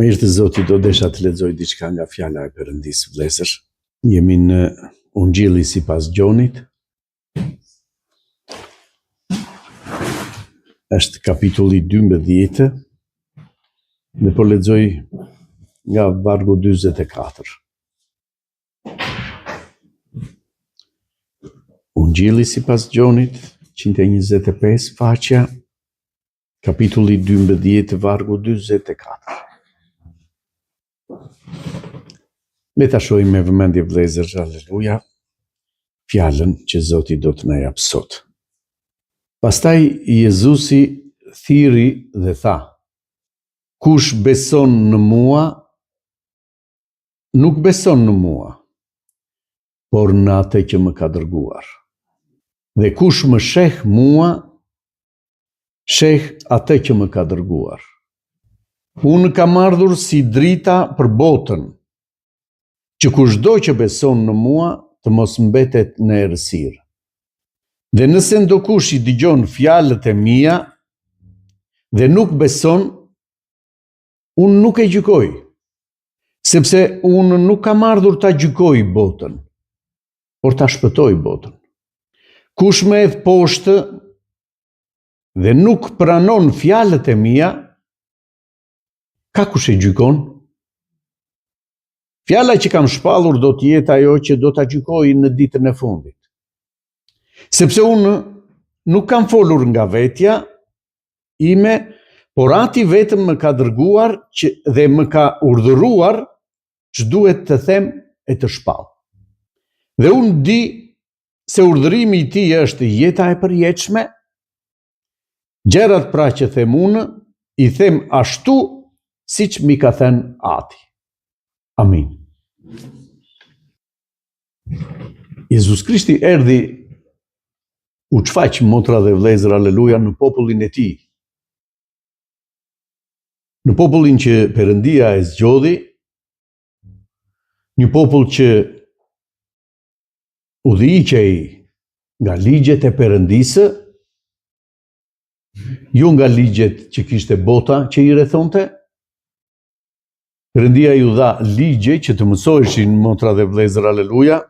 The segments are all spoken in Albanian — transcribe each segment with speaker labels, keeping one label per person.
Speaker 1: Me irë të Zotit, do desha të lexoj diçka nga fjala e Perëndisë, vëllezër. Jemi në Ungjilli sipas Gjonit. Është kapitulli 12 dhe po lexoj nga vargu 44. Ungjilli sipas Gjonit, 125 faqja, kapitulli 12, vargu 44. Le ta shohim me vëmendje, vëllezër, halleluja, fjalën që Zoti do të na jap sot. Pastaj Jezusi thiri dhe tha: kush beson në mua, nuk beson në mua, por në atë që më ka dërguar. Dhe kush më sheh mua, sheh atë që më ka dërguar. Unë kam ardhur si drita për botën, që kushdo që beson në mua të mos mbetet në errësirë. Dhe nëse ndokush i dëgjon fjalët e mia dhe nuk beson, unë nuk e gjykoj, sepse unë nuk kam ardhur ta gjykoj botën, por ta shpëtoj botën. Kush më hedh poshtë dhe nuk pranon fjalët e mia, ka kush e gjykon? Fjala që kam shpallur do të jetë ajo që do ta gjykoj në ditën e fundit. Sepse unë nuk kam folur nga vetja ime, por Ati vetëm më ka dërguar dhe më ka urdhëruar që duhet të them e të shpall. Dhe unë di se urdhërimi i tij është jeta e përjetshme. Gjërat pra që them unë, i them ashtu siç mi ka thënë Ati. Amin. Jezus Krishti erdhi, u çfaq, motra dhe vëllezër, aleluja, në popullin e tij. Në popullin që Perëndia e zgjodhi, një popull që udhëhiqej nga ligjet e Perëndisë, jo nga ligjet që kishte bota që i rrethonte. Perëndia ju dha ligje që të mësoheshin, motra dhe vëllezër, aleluja,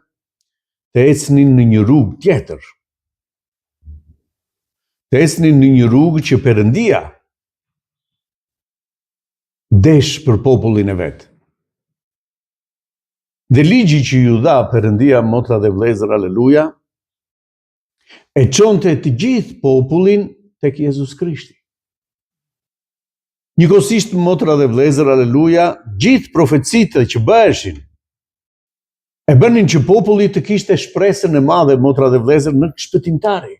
Speaker 1: të ecnin në një rrugë tjetër. Të ecnin në një rrugë që Perëndia desh për popullin e vet. Dhe ligji që ju dha Perëndia, motra dhe vëllezër, aleluja, e çonte të gjithë popullin tek Jezus Krishti. Njëkohësisht, motra dhe vëllezër, aleluja, gjithë profecitë që bëheshin e bënin që populli të kishte shpresën e madhe, motra dhe vëllezër, në shpëtimtari.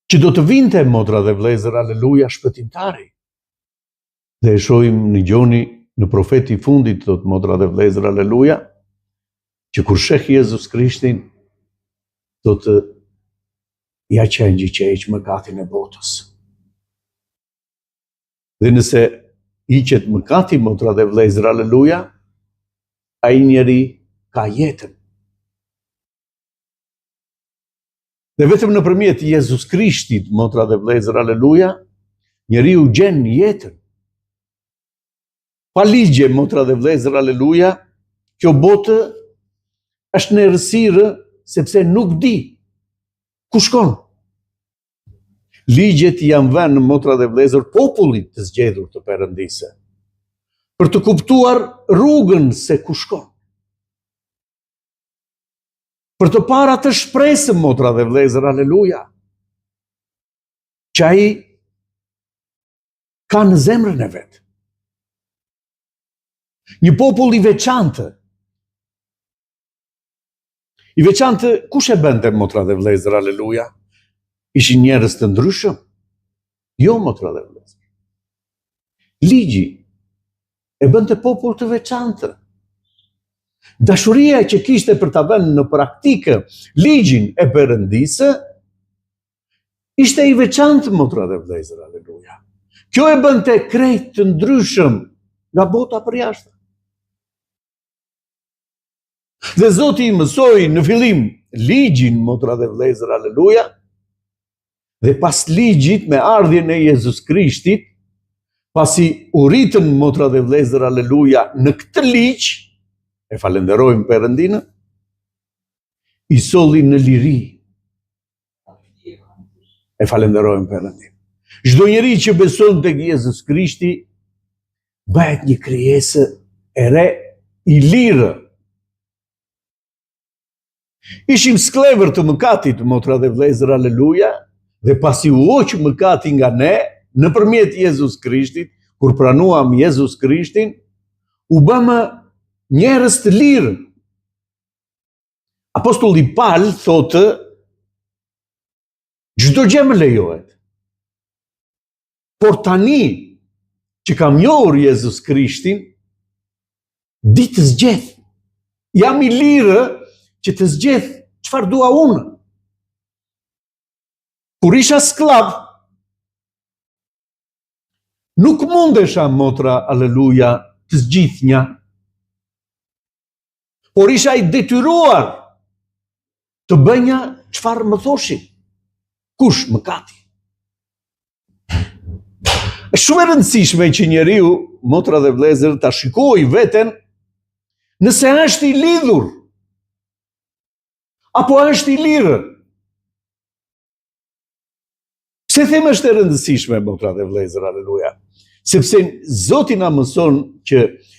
Speaker 1: Që do të vinte, motra dhe vëllezër, aleluja, shpëtimtari. Dhe e shohim në Gjoni, në profeti i fundit, thot, motra dhe vëllezër, aleluja, që kur sheh Jezus Krishtin, do të ja qenjë që heq mëkatin e botës. Dhe nëse hiqet mëkati, motra dhe vëllezër, aleluja, ai njeri ka jetën. Dhe vetëm nëpërmjet Jezus Krishtit, motra dhe vëllezër, aleluja, njeriu gjen jetën. Pa ligje, motra dhe vëllezër, aleluja, kjo botë është në errësirë sepse nuk di ku shkon. Ligjet janë vënë, motra dhe vëllezër, popullit të zgjedhur të Perëndisë, për të kuptuar rrugën se ku shkon. Për të parë atë shpresën, motra dhe vëllezër, aleluja, që ai ka në zemrën e vet. Një popull i veçantë. I veçantë, kush e bënte, motra dhe vëllezër, aleluja? Ishin njerëz të ndryshëm? Jo, motra dhe vëllezër. Ligji e bënte popull të veçantë. Dashuria që kishte për ta vënë në praktikë ligjin e Perëndisë ishte i veçantë, motra dhe vëllezër, aleluja. Kjo e bënte krejt të ndryshëm nga bota përjashtë. Dhe Zoti i mësoi në fillim ligjin, motra dhe vëllezër, aleluja. Dhe pas ligjit, me ardhjen e Jezus Krishtit, pasi u ritën motra dhe vlezër, aleluja, në këtë liq, e falenderojmë Perëndinë, i solli në liri. E falenderojmë Perëndinë. Çdo njeri që beson tek Jezus Krishti, bëhet një krijesë e re, i lirë. Ishim sklevër të mëkatit, motra dhe vlezër, aleluja, dhe pasi u hoq mëkati nga ne, nëpërmjet Jezus Krishtit, kur pranuam Jezus Krishtin, u bëmë njerëz të lirë. Apostulli Paul thotë, çdo gjë më lejohet. Por tani që kam njohur Jezus Krishtin, di të zgjedh. Jam i lirë që të zgjedh çfarë dua unë. Kur isha sklav, nuk mundesha, motra, aleluja, të zgjidhnja. Por isha i detyruar të bënja çfarë më thoshin. Kush? Mëkati. Është shumë e rëndësishme që njeriu, motra dhe vlezër, ta shikojë veten nëse është i lidhur apo është i lirë. Pse them është e rëndësishme, motra dhe vlezër, aleluja? Sepse Zoti na mëson që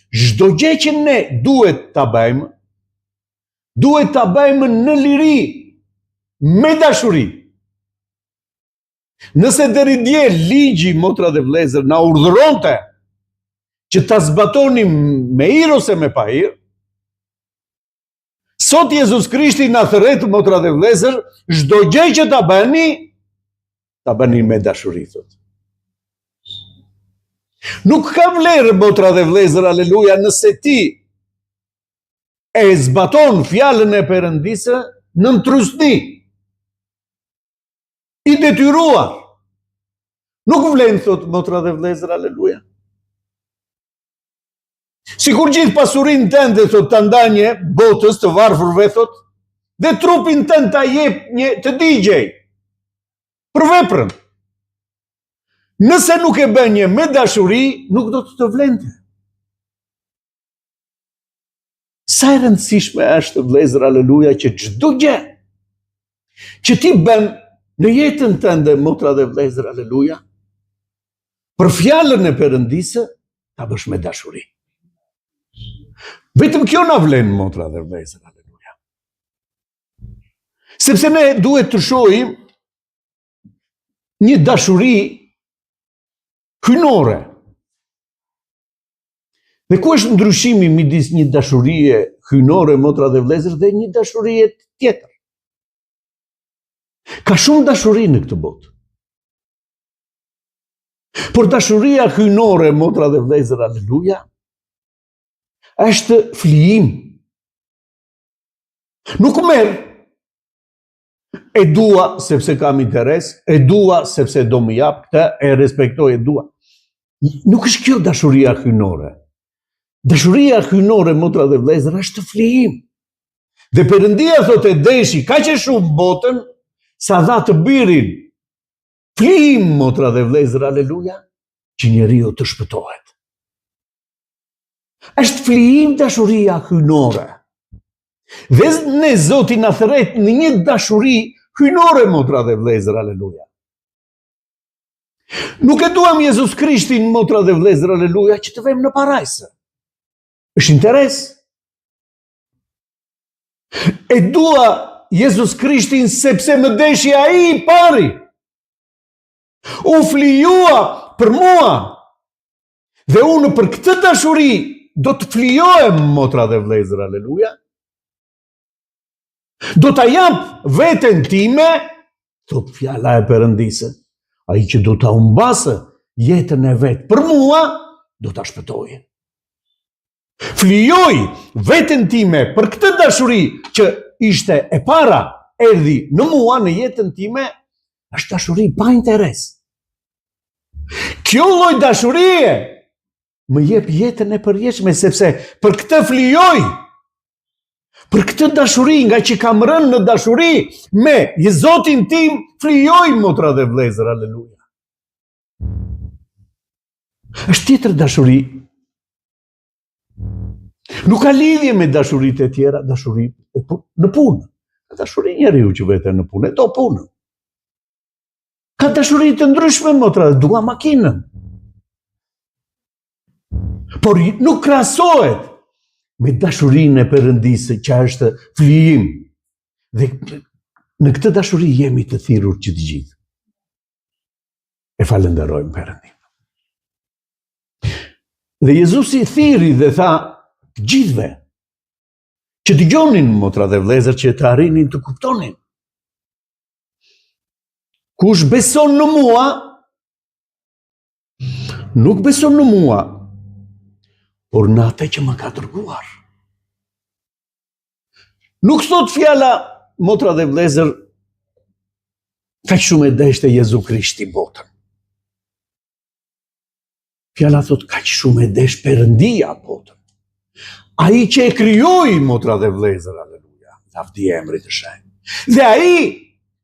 Speaker 1: çdo gjë që ne duhet ta bëjmë në liri, me dashuri. Nëse deri dje ligji, motra dhe vlezër, na urdhëronte që ta zbatonim me hir ose me pa hir, sot Jezus Krishti na thret, motra dhe vlezër, çdo gjë që ta bëni me dashuri, thotë. Nuk ka vlerë, motra dhe vlezër, aleluja, nëse ti e zbaton fjalën e Perëndisë në trusni, i detyruar. Nuk vlen, thot, motra dhe vlezër, aleluja. Sikur gjithë pasurinë tënde, thot, ta ndanje botës të varfërve, thot, dhe trupin tënd ta jep një të digjej për veprën. Nëse nuk e bën një me dashuri, nuk do të vlente. Sa e rëndësishme është, vlezër, aleluja, që çdo gjë që ti bën në jetën tënde, motra dhe vlezër, aleluja, për fjalën e Perëndisë, ta bësh me dashuri. Vetëm kjo na vlen, motra dhe vlezër, aleluja. Sepse ne duhet të shohim një dashuri hynore. Dhe ku është ndryshimi midis një dashurie hynore, motra dhe vlezër, dhe një dashurie tjetër? Ka shumë dashuri në këtë botë. Por dashuria hynore, motra dhe vlezër, aleluja, është flijim. Nuk merr. E dua sepse kam interes, e dua sepse do më jap këtë, e respektoj, e dua. Nuk është kjo dashuria hynore. Dashuria hynore, motra dhe vlezër, është flijim. Dhe Perëndia thotë, deshi kaq e shumë botën sa dha të birin. Flijim, motra dhe vlezër, aleluja, që njeriu të shpëtohet. Është flijim dashuria hynore. Dhe ne Zoti na thret në një dashuri hynore, motra dhe vlezër, aleluja. Nuk e duam Jezus Krishtin, motra dhe vlezër, aleluja, që të vëmë në parajsë. Është interes. E dua Jezus Krishtin sepse më deshi ai i pari. U flijua për mua. Dhe unë për këtë dashuri do të flijohem, motra dhe vlezër, aleluja. Do ta jap veten time, thot fjala e Perëndisë, ai që do ta humbasë jetën e vet për mua, do ta shpëtojë. Flijoj veten time për këtë dashuri që ishte e para, erdhi në mua, në jetën time, është dashuri pa interes. Kjo lloj dashurie më jep jetën e përjetshme, sepse për këtë flijoj. Për këtë dashuri, nga që kam rënë në dashuri me Zotin tim, flijoj, motra dhe vlezër, aleluja. Është tjetër dashuri. Nuk ka lidhje me dashurit e tjera, dashuri në punë. Ka dashuri njeriu që vete në punë, e do punë. Ka dashuri të ndryshme, motra, dua makinën. Por nuk krahasohet me dashurinë e Perëndisë që është flijim. Dhe në këtë dashuri jemi të thirrur që të gjithë. E falenderojmë Perëndin. Dhe Jezusi thiri dhe tha të gjithëve që dëgjonin, motra dhe vëllezër, që të arrinin të kuptonin. Kush beson në mua, nuk beson në mua, por në atë që më ka dërguar. Nuk thot fjala, motra dhe vëllezër, kaq shumë e deshte Jezu Krishti botën. Fjala thot kaq shumë e desh Perëndia botën. Ai që e krijoi, motra dhe vëllezër, aleluja, lavdi emrit të shenjtë. Dhe ai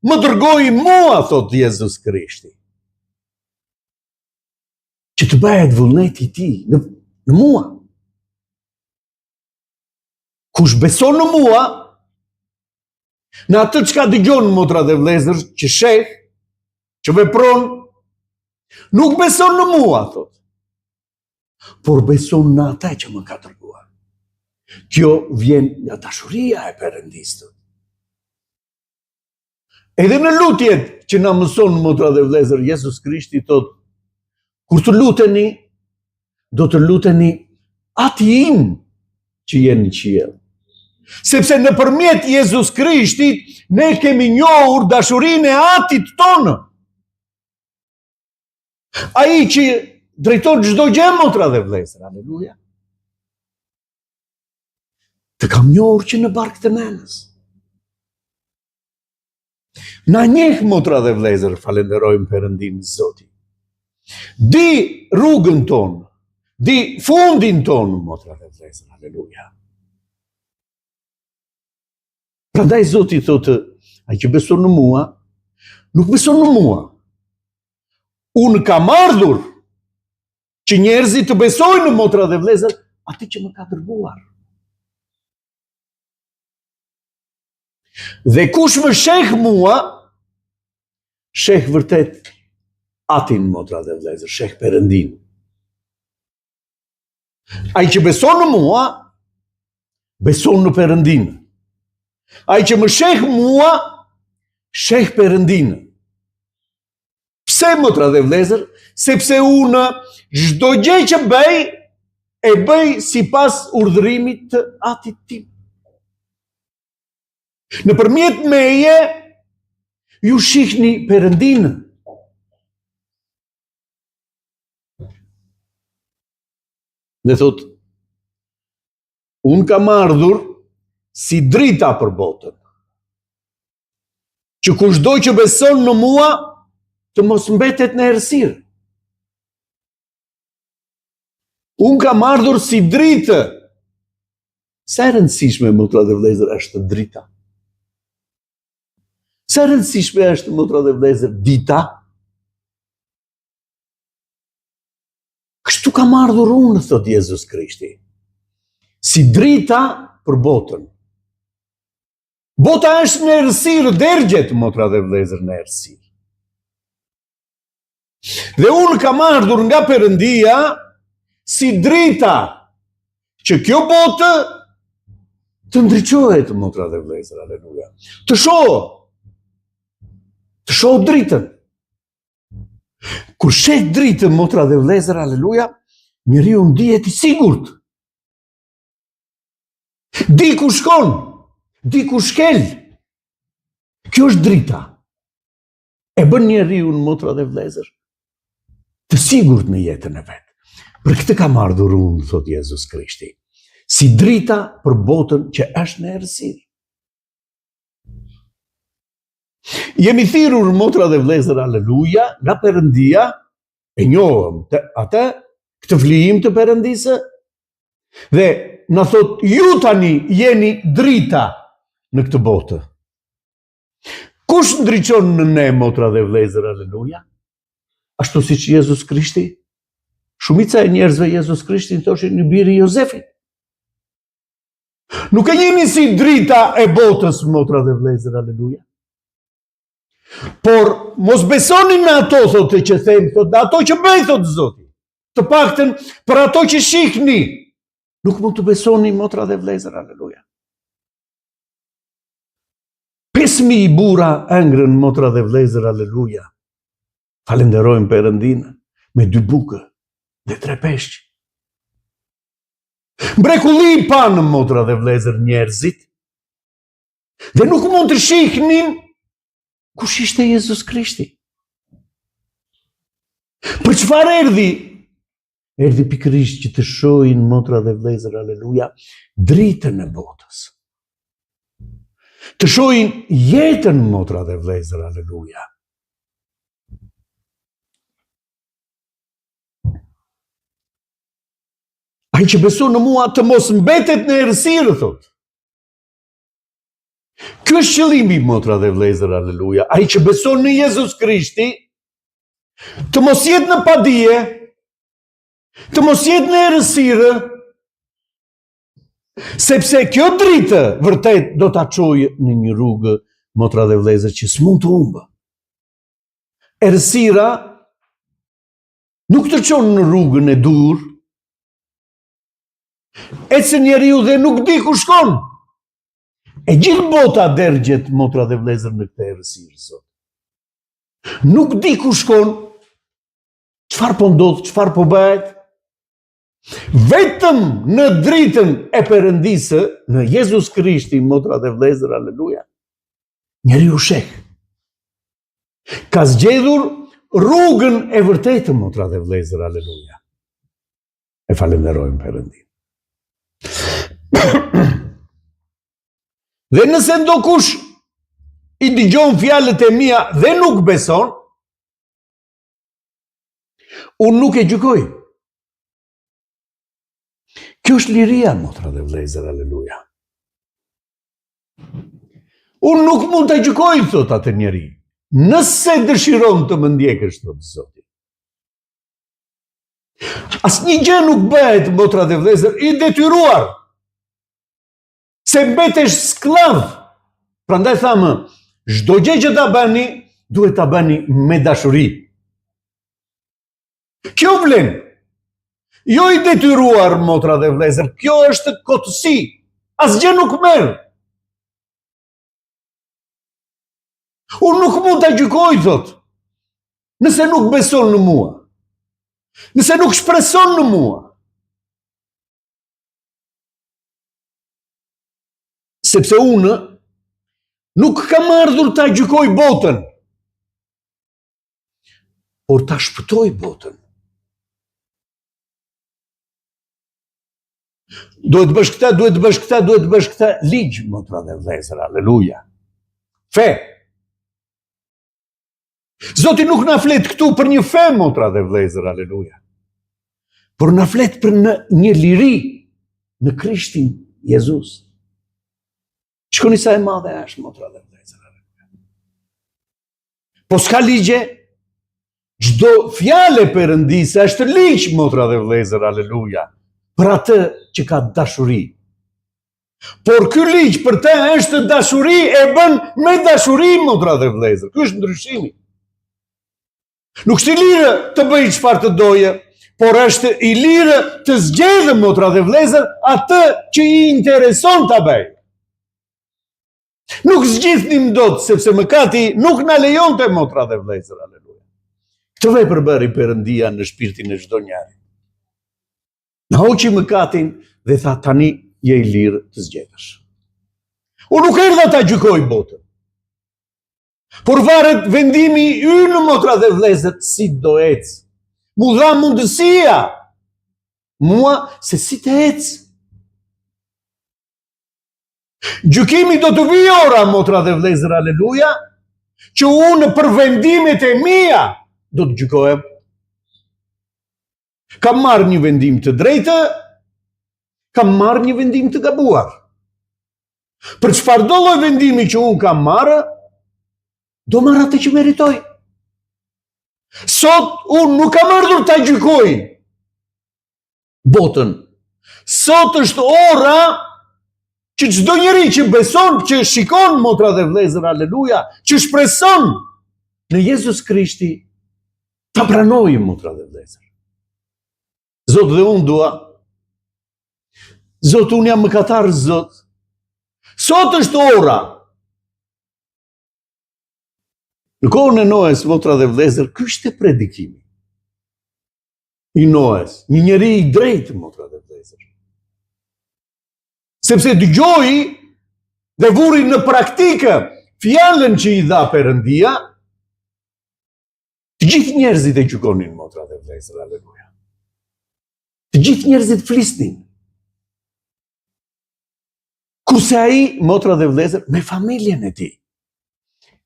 Speaker 1: më dërgoi mua, thot Jezus Krishti, që të bëhet vullneti i tij në mua. Kush beson në mua, në atë çka dëgjon, motra dhe vëllezër, që sheh, që vepron, nuk beson në mua, thot, por beson në atë që më ka dërguar. Kjo vjen nga dashuria e Perëndisë. Edhe në lutjet që na mëson, motra dhe vëllezër, Jezus Krishti thot, kur të luteni, do të luteni Ati im që jeni në qiell. Sepse nëpërmjet Jezus Krishtit ne kemi njohur dashurinë e Atit tonë. Ai që drejton çdo gjë, motra dhe vëllezër, aleluja. Të kam njohur që në barkë të nënës. Na njeh, motra dhe vëllezër, falenderojmë Perëndin Zotin. Di rrugën tonë, di fundin tonë, motra dhe vëllezër, aleluja. Prandaj Zoti thotë, ai që beson në mua, nuk beson në mua. Unë kam ardhur që njerëzit të besojnë, motra dhe vëllezër, atë që më ka dërguar. Dhe kush më sheh mua, sheh vërtet Atin, motra dhe vëllezër, sheh Perëndin. Ai që beson në mua, beson në Perëndin. Ai që më sheh mua, sheh Perëndin. Pse, motra dhe vëllezër? Sepse unë çdo gjë që bëj, e bëj sipas urdhërimit të Atit tim. Nëpërmjet meje, ju shihni Perëndin. Dhe thot, unë kam ardhur si drita për botën, që kushdo që beson në mua, të mos mbetet në errësirë. Unë kam ardhur si dritë. Sa e rëndësishme, motra dhe vëllezër, është drita? Sa e rëndësishme është, motra dhe vëllezër, dita? Kështu kam ardhur unë, thot Jezus Krishti, si drita për botën. Bota është në errësirë, dërgjet, motra dhe vëllezër, në errësirë. Dhe unë kam ardhur nga Perëndia si drita, që kjo botë të ndriçohet, motra dhe vëllezër, aleluja. Të shoh dritën. Kur sheh dritën, motra dhe vëllezër, aleluja, njeriu ndihet i sigurt. Di ku shkon, di ku shkel. Kjo është drita. E bën njeriu, motra dhe vëllezër, të sigurt në jetën e vet. Për këtë kam ardhur unë, thot Jezus Krishti, si drita për botën që është në errësirë. Jemi thirrur, motra dhe vëllezër, aleluja, nga Perëndia, e njohëm atë, këtë flijim të Perëndisë, dhe na thot, ju tani jeni drita në këtë botë. Kush ndriçon në ne, motra dhe vëllezër, aleluja? Ashtu siç Jezus Krishti? Shumica e njerëzve Jezus Krishtin thoshin një biri Jozefit. Nuk e jeni si drita e botës, motra dhe vlezër, aleluja. Por mos besoni në ato, thotë që them, thotë, ato që bëj, thotë Zoti. Të paktën për ato që shihni, nuk mund të besoni, motra dhe vlezër, aleluja. 5.000 bura ëngrën, motra dhe vlezër, aleluja. Falenderojmë Perëndinë me 2 bukë dhe 3 peshq. Mrekulli panë, motra dhe vlezër, njerëzit, dhe nuk mund të shihnin kush ishte Jezus Krishti. Për çfarë erdhi? Erdhi pikërisht që të shohin, motra dhe vlezër, aleluja, dritën e botës. Të shohin jetën, motra dhe vlezër, aleluja. Ai që beson në mua të mos mbetet në errësirë, thotë. Ky është qëllimi, motra dhe vlezër, aleluja. Ai që beson në Jezus Krishti, të mos jetë në padije, të mos jetë në errësirë, sepse kjo dritë vërtet do ta çojë në një rrugë, motra dhe vlezër, që s'mund të humbë. Errësira nuk të çon në rrugën e dur, ecën njeriu dhe nuk di ku shkon. E gjithë bota dërgjet, motra dhe vlezër, në këtë errësirë sot. Nuk di ku shkon, çfarë po ndodh, çfarë po bëhet. Vetëm në dritën e Perëndisë, në Jezus Krishtin, motra dhe vlezër, aleluja, njeriu sheh. Ka zgjedhur rrugën e vërtetë, motra dhe vlezër, aleluja. E falenderojmë Perëndin. Dhe nëse ndokush i dëgjon fjalët e mia dhe nuk beson, unë nuk e gjykoj. Kjo është liria, motra dhe vlezër, aleluja. Unë nuk mund të gjykoj, thot atë njeri, nëse dëshiron të më ndjekësh, thot Zoti. Asnjë gjë nuk bëhet, motra dhe vlezër, i detyruar. Se mbetesh sklav. Prandaj thamë, çdo gjë që ta bëni, duhet ta bëni me dashuri. Kjo vlen. Jo i detyruar, motra dhe vlezër, kjo është kotësi. Asgjë nuk merr. Unë nuk mund ta gjykoj, thot, nëse nuk beson në mua. Nëse nuk shpreson në mua. Sepse unë nuk kam ardhur ta gjykoj botën, por ta shpëtoj botën. Duhet bësh këta, duhet bësh këta, duhet bësh këta, ligj, motra dhe vlezër, aleluja. Fe. Zoti nuk na flet këtu për një fe, motra dhe vlezër, aleluja. Por na flet për një liri në Krishtin Jezus. Shkoni sa e madhe është, motra dhe vlezër, aleluja. Po s'ka ligje, çdo fjalë e Perëndisë është ligj, motra dhe vlezër, aleluja, për atë që ka dashuri. Por ky ligj për të është dashuri, e bën me dashuri, motra dhe vlezër. Ky është ndryshimi. Nuk është i lirë të bëj çfarë të doje, por është i lirë të zgjedhë, motra dhe vlezër, atë që i intereson ta bëj. Nuk zgjidhnim dot, sepse mëkati nuk na lejonte, motra dhe vlezër, aleluja. Këtë vepër bëri Perëndia në shpirtin e çdo njeri. Na hoqi mëkatin dhe tha, tani je i lirë të zgjedhësh. Unë nuk erdha ta gjykoj botën. Por varet vendimi ynë, motra dhe vlezër, si do ecë. Mu dha mundësia mua se si të ecë. Gjykimi do të vijë ora, motra dhe vlezër, aleluja, që unë për vendimet e mia do të gjykohem. Kam marrë një vendim të drejtë, kam marrë një vendim të gabuar. Për çfarë do lloj vendimi që unë kam marrë, do marrë atë që meritoj. Sot unë nuk kam ardhur ta gjykoj, botën. Sot është ora që çdo njeri që beson, që shikon, motra dhe vëllezër, aleluja, që shpreson në Jezus Krishti, ta pranojë, motra dhe vëllezër. Zot, dhe unë dua, Zot, unë jam mëkatar, Zot. Sot është ora. Në kohën e Noes, motra dhe vëllezër, ky ishte predikimi i Noes, një njeri i drejtë, motra dhe vëllezër. Sepse dëgjoi dhe vuri në praktikë fjalën që i dha Perëndia, të gjithë njerëzit e gjykonin, motra dhe vëllezër, aleluja. Të gjithë njerëzit flisnin. Kurse ai, motra dhe vëllezër, me familjen e tij,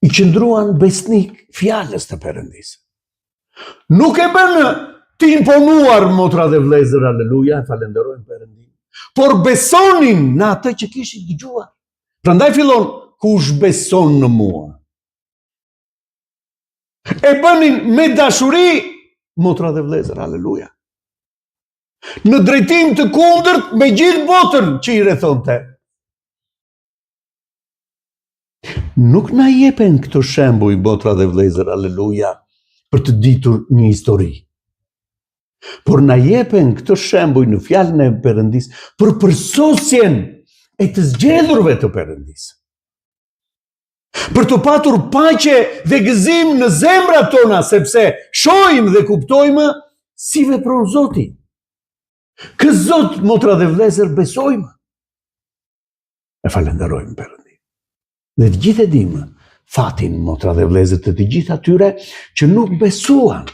Speaker 1: i qëndruan besnik fjalës të Perëndisë. Nuk e bën të imponuar, motra dhe vëllezër, aleluja, falenderojmë Perëndin, por besonin në atë që kishin dëgjuar. Prandaj fillon, kush beson në mua. E bënin me dashuri, motra dhe vëllezër, aleluja. Në drejtim të kundërt me gjithë botën që i rrethonte. Nuk na jepen këto shembuj, motra dhe vëllezër, aleluja, për të ditur një histori. Por na jepen këto shembuj në fjalën e Perëndisë për përsosjen e të zgjedhurve të Perëndisë. Për të patur paqe dhe gëzim në zemrat tona, sepse shohim dhe kuptojmë si vepron Zoti. Kë Zot, motra dhe vëllezër, besojmë. E falenderojmë Perëndin. Dhe të gjithë e dimë fatin, motra dhe vëllezër, të gjithë atyre që nuk besuan.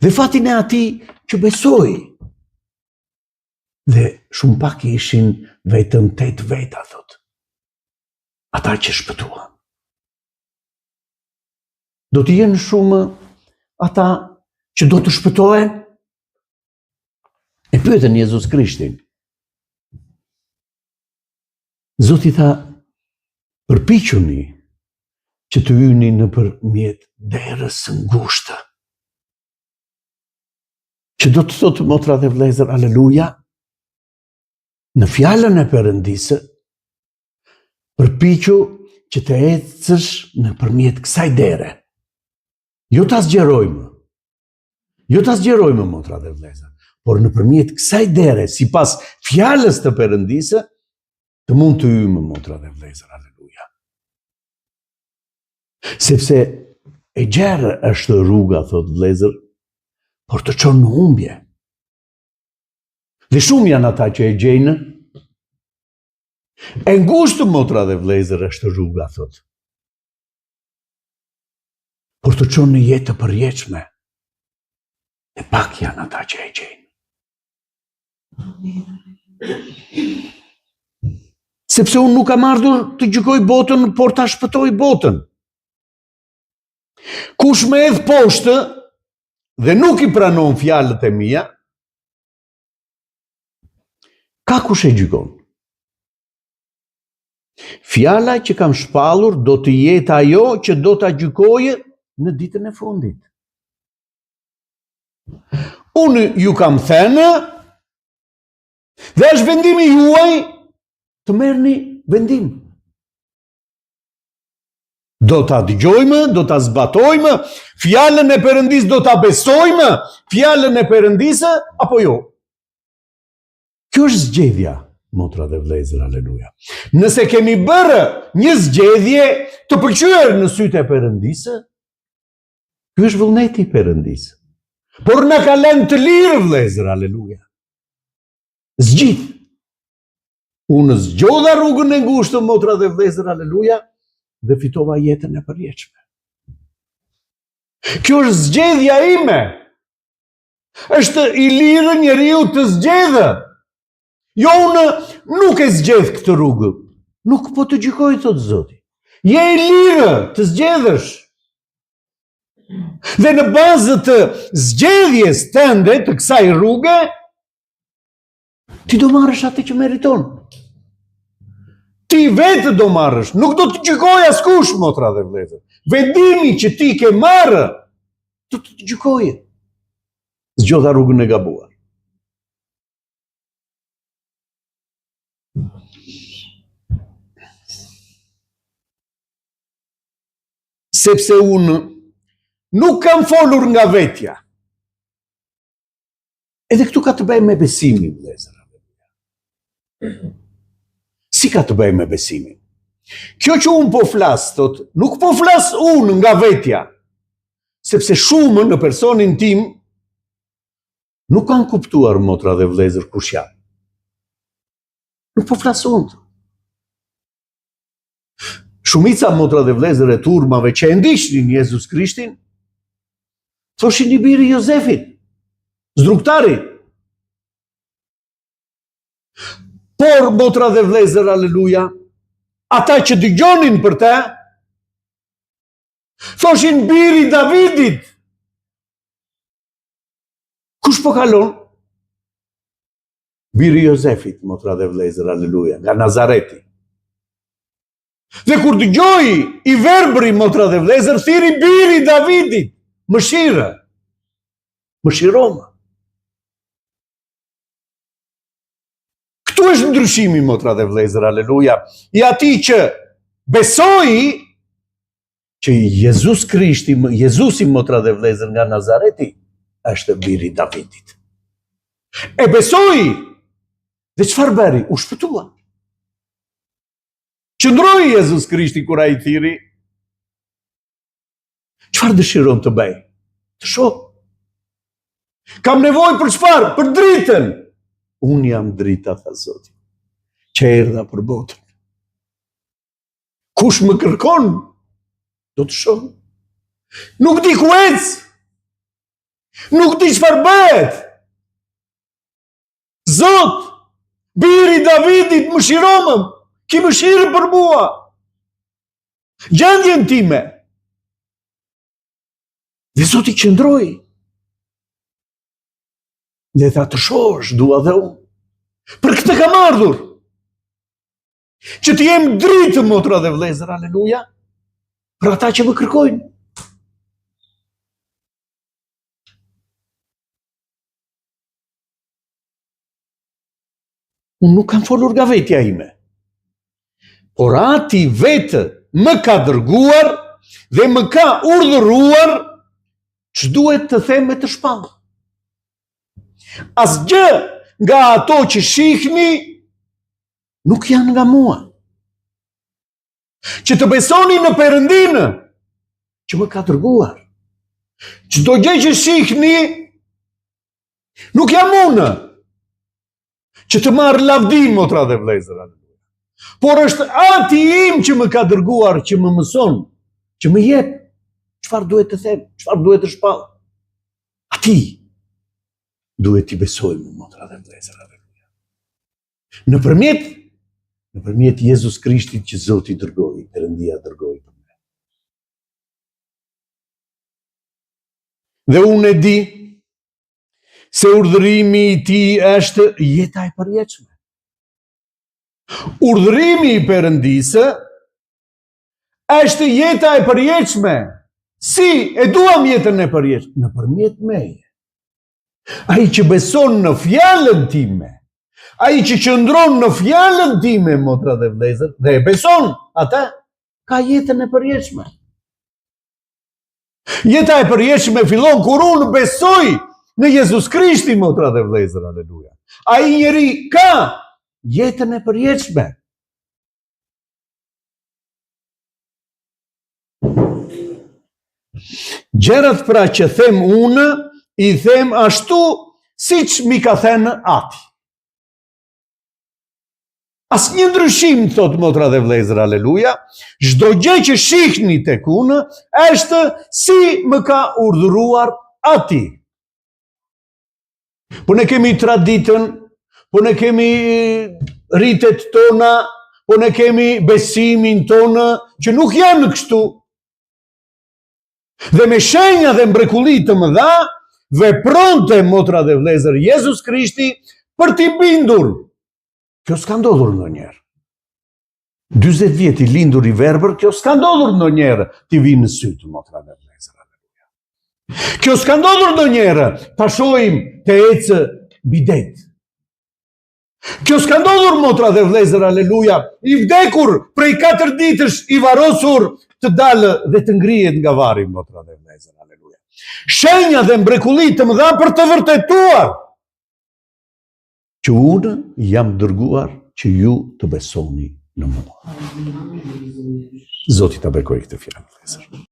Speaker 1: Dhe fatin e atij që besoi. Dhe shumë pak ishin vetëm 8 veta, thot. Ata që shpëtuan. Do të jenë shumë ata që do të shpëtohen? E pyetën Jezus Krishtin. Zoti tha, përpiquni që të hyni nëpërmjet derës së ngushtë. Që do të thotë, motra dhe vëllezër, aleluja, në fjalën e Perëndisë, përpiqu që të ecësh nëpërmjet kësaj dere. Jo ta zgjerojmë. Jo ta zgjerojmë, motra dhe vëllezër, por nëpërmjet kësaj dere, sipas fjalës të Perëndisë, të mund të hyjmë, motra dhe vëllezër, aleluja. Sepse e gjerë është rruga, thot vëllezër, por të çon në humbje. Dhe shumë janë ata që e gjejnë. E ngushtë, motra dhe vëllezër, është rruga, thot. Por të çon në jetë të përjetshme. E pak janë ata që e gjejnë. Sepse unë nuk kam ardhur të gjykoj botën, por ta shpëtoj botën. Kush më hedh poshtë dhe nuk i pranon fjalët e mia, ka kush e gjykon. Fjala që kam shpallur do të jetë ajo që do ta gjykojë në ditën e fundit. Unë ju kam thënë, dhe është vendimi juaj të merrni vendim. Do ta dëgjojmë, do ta zbatojmë, fjalën e Perëndisë do ta besojmë, fjalën e Perëndisë apo jo. Kjo është zgjedhja, motra dhe vëllezër, aleluja. Nëse kemi bërë një zgjedhje të pëlqyer në sytë e Perëndisë, ky është vullneti i Perëndisë. Por na ka lënë të lirë, vëllezër, aleluja. Zgjidh. Unë zgjodha rrugën e ngushtë, motra dhe vëllezër, aleluja, dhe fitova jetën e përjetshme. Kjo është zgjedhja ime. Është i lirë njeriu të zgjedhë. Jo, unë nuk e zgjedh këtë rrugë. Nuk po të gjykoj, thot Zoti. Je i lirë të zgjedhësh. Dhe në bazë të zgjedhjes tënde të kësaj rruge, ti do marrësh atë që meriton. Ti vetë do marrësh, nuk do të gjykoj askush, motra dhe vëllezër. Vendimi që ti ke marrë, do të gjykojë. Zgjodha rrugën e gabuar. Sepse unë nuk kam folur nga vetja. Edhe këtu ka të bëjë me besimin, vëllezër. Si ka të bëjë me besimin? Kjo që unë po flas, thot, nuk po flas unë nga vetja, sepse shumë në personin tim nuk kanë kuptuar, motra dhe vëllezër, kush jam. Nuk po flas unë. Shumica, motra dhe vëllezër, e turmave që e ndiqnin Jezus Krishtin, thoshin i biri Jozefit, zdruktari. Por, motra dhe vëllezër, aleluja, ata që dëgjonin për te, thoshin biri Davidit. Kush po kalon? Biri Jozefit, motra dhe vëllezër, aleluja, nga Nazareti. Dhe kur dëgjoi i verbri, motra dhe vëllezër, thiri biri Davidit, mëshirë, mëshiroma. Këtu është ndryshimi, motra dhe vëllezër, aleluja, i ati që besoi që Jezus Krishti, Jezusi, motra dhe vëllezër, nga Nazareti, është biri Davidit. E besoi, dhe çfarë bëri? U shpëtua. Qëndroi Jezus Krishti kur ai thiri. Çfarë dëshiron të bëj? Të shoh. Kam nevojë për çfarë? Për dritën. Unë jam drita, tha Zoti, që erdha për botën. Kush më kërkon, do të shoh. Nuk di ku ec. Nuk di çfarë bëhet. Zot, biri Davidit, mëshiromëm, ki mëshirë për mua. Gjendjen time. Dhe Zoti qëndroi. Dhe tha të shohësh, dua dhe unë. Për këtë kam ardhur. Që të jem dritë, motra dhe vëllezër, aleluja, për ata që më kërkojnë. Unë nuk kam folur nga vetja ime. Por ati vetë më ka dërguar dhe më ka urdhëruar që duhet të them me të shpallë. Asgjë nga ato që shihni nuk janë nga mua. Që të besoni në Perëndinë që më ka dërguar. Çdo gjë që shihni nuk jam unë që të marr lavdim, motra dhe vëllezër. Por është ati im që më ka dërguar, që më mëson, që më jep çfarë duhet të them, çfarë duhet të shpall. Ati duhet t'i besojmë, motra dhe vëllezër. Nëpërmjet Jezus Krishtit që Zoti dërgoi, Perëndia dërgoi për ne. Dhe unë e di se urdhërimi i tij është jeta e përjetshme. Urdhërimi i Perëndisë është jeta e përjetshme. Si e duam jetën e përjetshme? Nëpërmjet meje. Ai që beson në fjalën time, ai që qëndron në fjalën time, motra dhe vëllezër, dhe e beson atë, ka jetën e përjetshme. Jeta e përjetshme fillon kur unë besoj në Jezus Krishti, motra dhe vëllezër, aleluja. Ai njeri ka jetën e përjetshme. Gjërat pra që them unë, i them ashtu siç mi ka thënë ati. Asnjë ndryshim, thot motra dhe vëllezër, aleluja, çdo gjë që shihni tek unë është si më ka urdhëruar ati. Po ne kemi traditën, po ne kemi ritet tona, po ne kemi besimin tonë që nuk janë kështu. Dhe me shenja dhe mrekulli të mëdha, vepronte, motra dhe vëllezër, Jezus Krishti për t'i bindur. Kjo s'ka ndodhur ndonjëherë. 40 vjet i lindur i verbër, kjo s'ka ndodhur ndonjëherë t'i vinë në sytë, motra dhe vëllezër. Kjo s'ka ndodhur ndonjëherë ta shohim të ecë bidet. Kjo s'ka ndodhur, motra dhe vlezër, aleluja. I vdekur prej 4 ditësh, i varosur, të dalë dhe të ngrihet nga varri, motra dhe vlezër, aleluja. Shenja dhe mrekulli të mëdha për të vërtetuar që unë jam dërguar që ju të besoni në mua. Zoti ta bekoj këtë fjalë, vlezër.